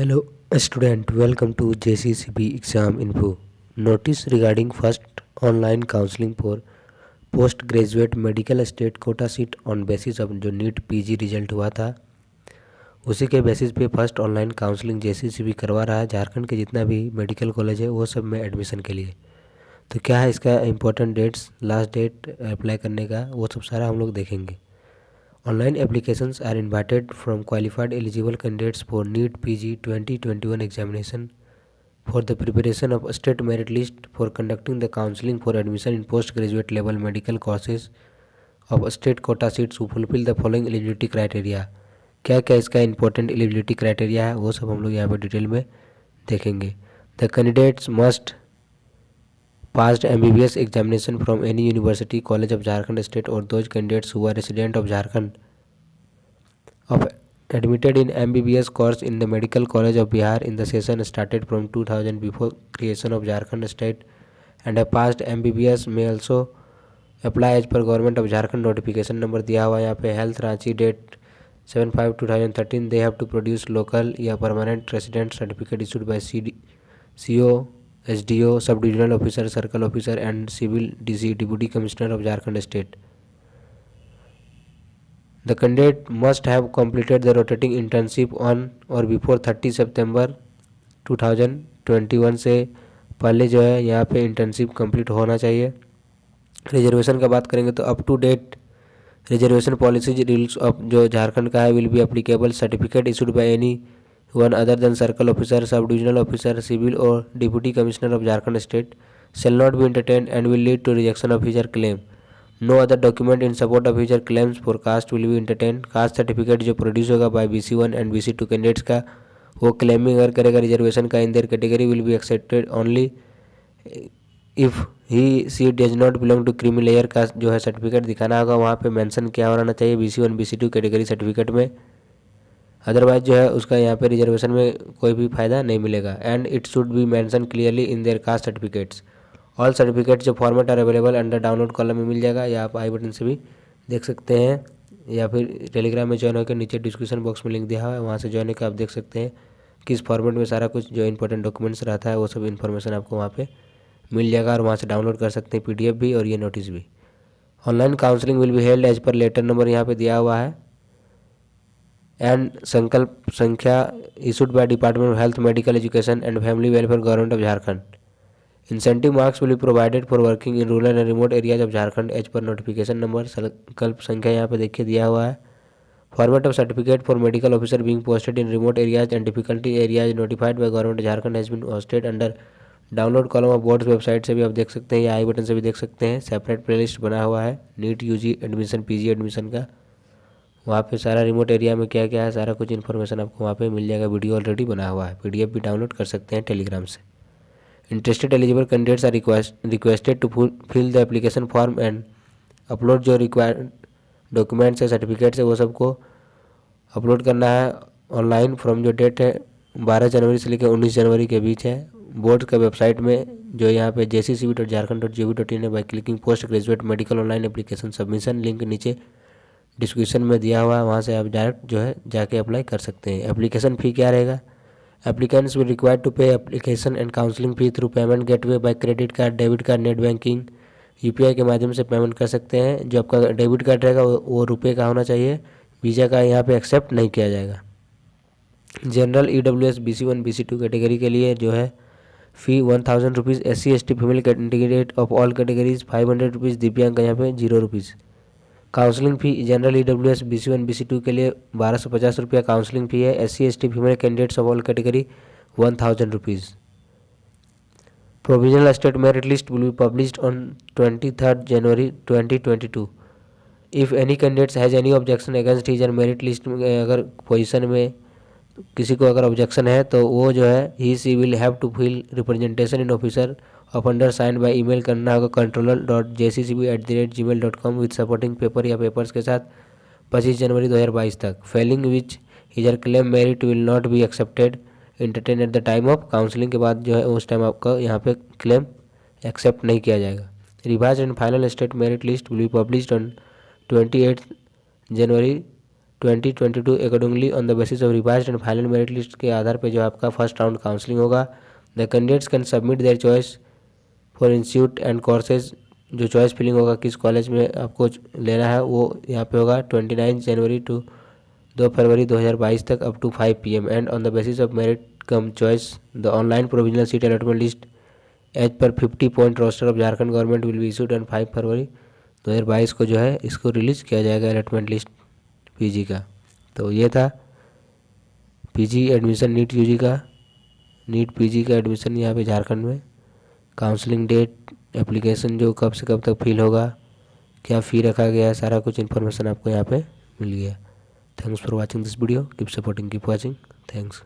Hello, student. Welcome to JCCB Exam Info. Notice regarding first online counseling for post graduate medical state quota seat on basis of जो NEET PG result हुआ था उसी के basis पे first online counselling JCCB करवा रहा है। झारखंड के जितना भी मेडिकल कॉलेज है वो सब में एडमिशन के लिए। तो क्या है इसका important dates, last date apply करने का, वो सब सारा हम लोग देखेंगे। Online applications are invited from qualified eligible candidates for NEET PG 2021 examination for the preparation of state merit list for conducting the counseling for admission in postgraduate level medical courses of state quota seats who fulfill the following eligibility criteria। क्या क्या इसका important eligibility criteria है वो सब हम लोग यहाँ पे डिटेल में देखेंगे। The candidates must passed MBBS examination from any university college of Jharkhand state और those candidates who are resident of Jharkhand of admitted in MBBS course in the Medical College of Bihar in the session started from 2000 before creation of Jharkhand state and have passed MBBS may also apply as per government of Jharkhand notification number दिया हुआ यहाँ पे health Ranchi date 7/5/2013। they have to produce local या permanent resident certificate issued by CO SDO sub divisional officer circle officer and civil DC deputy commissioner of Jharkhand state. The candidate must have completed the rotating internship on or before 30 September 2021 से पहले जो है यहाँ पे internship complete होना चाहिए। Reservation का बात करेंगे तो up to date reservation policies rules of जो झारखंड का है will be applicable. Certificate issued by any one other than circle officer sub divisional officer civil और deputy commissioner of Jharkhand state shall not be entertained and will lead to rejection of his claim। No other document in support of user claims for caste will be entertain. Caste certificate जो produce होगा by BC1 and BC2 candidates का वो claiming अगर करेगा reservation का in their category will be accepted only if he she does not belong to creamy layer का जो है सर्टिफिकेट दिखाना होगा। वहाँ पे मेंशन क्या होना चाहिए BC1 BC2 कैटेगरी सर्टिफिकेट में, अदरवाइज जो है उसका यहाँ पे रिजर्वेशन में कोई भी फ़ायदा नहीं मिलेगा। And it should be mention clearly in their caste certificates. All certificate जो format are available under download column में मिल जाएगा या आप आई बटन से भी देख सकते हैं या फिर टेलीग्राम में ज्वाइन होकर नीचे डिस्क्रिप्शन बॉक्स में लिंक दिया हुआ है वहाँ से ज्वाइन होकर आप देख सकते हैं किस फॉर्मेट में सारा कुछ जो इंपॉर्टेंट डॉक्यूमेंट्स रहता है वो सब इन्फॉर्मेशन आपको वहाँ पे मिल जाएगा और वहाँ से डाउनलोड कर सकते हैं PDF भी और ये नोटिस भी। Online counselling will be held as per letter number यहाँ पे दिया हुआ है एंड संकल्प संख्या issued by department of health medical education and family welfare government of Jharkhand. Incentive marks will be provided for working in rural and remote areas of Jharkhand as per notification number. संकल्प संख्या यहाँ पे देखिए दिया हुआ है। Format of certificate for medical officer being posted in remote areas and difficulty areas notified by government Jharkhand has been hosted under download column of board website से भी आप देख सकते हैं या आई बटन से भी देख सकते हैं। सेपरेट प्लेलिस्ट बना हुआ है NEET UG admission PG admission का, वहाँ पे सारा रिमोट एरिया में क्या क्या है सारा कुछ इन्फॉर्मेशन आपको वहाँ पे मिल जाएगा। वीडियो ऑलरेडी बना हुआ है, PDF भी डाउनलोड कर सकते हैं टेलीग्राम से। Interested eligible candidates are requested to fill the application form and upload जो रिक्वायर्ड डॉक्यूमेंट्स है सर्टिफिकेट्स है वो सबको अपलोड करना है ऑनलाइन फ्रॉम जो डेट है 12 जनवरी से लेकर 19 जनवरी के बीच है। बोर्ड का वेबसाइट में जो यहाँ पे jccb.jharkhand.gov.in है by clicking post graduate medical online application submission link नीचे डिस्क्रिप्शन में दिया हुआ है, वहाँ से आप डायरेक्ट जो है जाके अप्लाई कर सकते हैं। एप्लीकेशन फ़ी क्या रहेगा? Applicants will required to pay application and counseling fee through payment gateway by credit card, debit card, net banking, UPI के माध्यम से पेमेंट कर सकते हैं। जो आपका डेबिट कार्ड रहेगा वो रुपये का होना चाहिए, वीज़ा का यहाँ पे एक्सेप्ट नहीं किया जाएगा। General EWS BC1 BC2 category के लिए जो है फ़ी 1000 rupees, SC ST female candidate of all categories 500 rupees, दिव्यांग का यहाँ पे 0 रुपीज़। काउंसलिंग फ़ी जनरल EWS BC1 BC2 के लिए 1250 रुपया काउंसलिंग फ़ी है। SC ST female candidates of all category 1000 rupees. Provisional state merit list will be published on 23 January 2022। If any candidates has any objection against his merit list में अगर position में किसी को अगर ऑब्जेक्शन है तो वो जो है he she will have to fill representation in officer of under sign by email करना होगा controller.jccb@gmail.com विद सपोर्टिंग पेपर या पेपर्स के साथ 25 जनवरी 2022 तक। Failing which his her claim merit will not be accepted entertain at the time of counselling के बाद जो है उस टाइम आपका यहाँ पे क्लेम एक्सेप्ट नहीं किया जाएगा। Revise and final state merit list will be published on 28 January 2022 accordingly on the basis of revised and final merit list के आधार पे जो आपका फर्स्ट राउंड काउंसलिंग होगा। The candidates can submit their choice for institute and courses, जो choice filling होगा किस college में आपको लेना है वो यहाँ पे होगा 29 जनवरी टू 2 फरवरी 2022 तक up to 5 PM and on the basis of merit cum choice the online provisional seat allotment list as per 50 point roster of Jharkhand government will be issued on 5 February 2022 को जो है इसको रिलीज़ किया जाएगा अलॉटमेंट लिस्ट पीजी का। तो ये था पीजी एडमिशन नीट यूजी का, नीट पीजी का एडमिशन यहाँ पे झारखंड में। काउंसलिंग डेट, एप्लीकेशन जो कब से कब तक फिल होगा, क्या फ़ी रखा गया है, सारा कुछ इन्फॉर्मेशन आपको यहाँ पे मिल गया। Thanks for watching this video, keep supporting, keep watching, thanks.